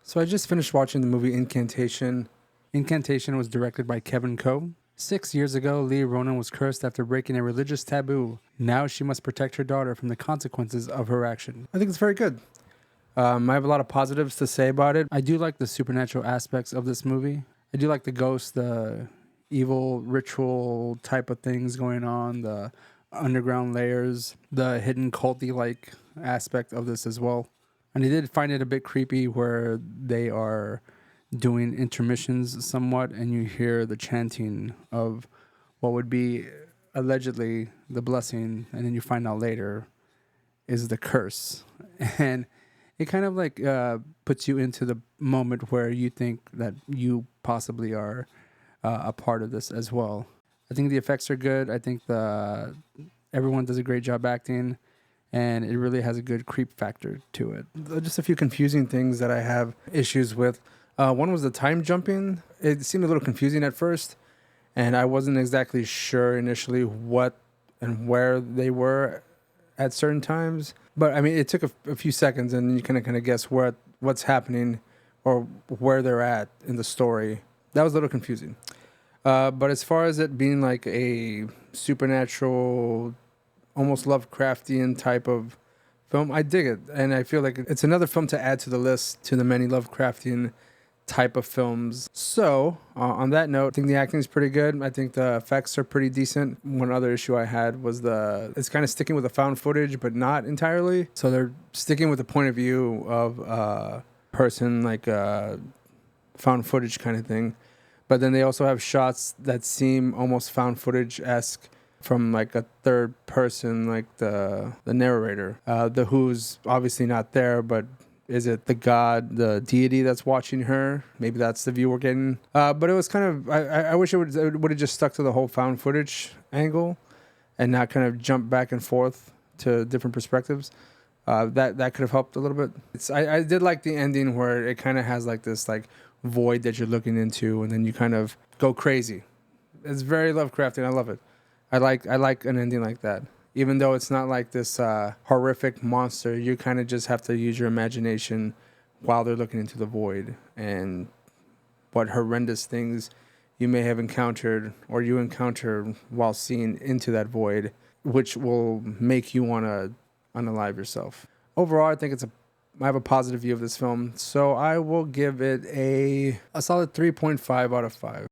So I just finished watching the movie Incantation. Incantation was directed by Kevin Coe. 6 years ago, Lee Ronan was cursed after breaking a religious taboo. Now she must protect her daughter from the consequences of her action. I think it's very good. I have a lot of positives to say about it. I do like the supernatural aspects of this movie. I do like the ghosts, the evil ritual type of things going on, the underground layers, the hidden culty-like aspect of this as well. And I did find it a bit creepy where they are doing intermissions somewhat and you hear the chanting of what would be allegedly the blessing, and then you find out later is the curse. And it kind of like puts you into the moment where you think that you possibly are a part of this as well. I think the effects are good. I think everyone does a great job acting, and it really has a good creep factor to it. Just a few confusing things that I have issues with. One was the time jumping. It seemed a little confusing at first, and I wasn't exactly sure initially what and where they were at certain times. But I mean, it took a few seconds, and you kind of guess what's happening or where they're at in the story. That was a little confusing. But as far as it being like a supernatural, almost Lovecraftian type of film, I dig it, and I feel like it's another film to add to the list to the many Lovecraftian type of films. So on that note, I think the acting is pretty good. I think the effects are pretty decent. One other issue I had was it's kind of sticking with the found footage, but not entirely. So they're sticking with the point of view of a person, like a found footage kind of thing. But then they also have shots that seem almost found footage-esque from like a third person, like the narrator, who's obviously not there, but is it the god, the deity that's watching her? Maybe that's the view we're getting. But it was kind of, I wish it would have just stuck to the whole found footage angle and not kind of jump back and forth to different perspectives. That could have helped a little bit. I did like the ending where it kind of has like this like void that you're looking into, and then you kind of go crazy. It's very Lovecraftian. I love it. I like an ending like that. Even though it's not like this horrific monster, you kind of just have to use your imagination while they're looking into the void and what horrendous things you may have encountered or you encounter while seeing into that void, which will make you want to unalive yourself. Overall, I think I have a positive view of this film, so I will give it a solid 3.5 out of 5.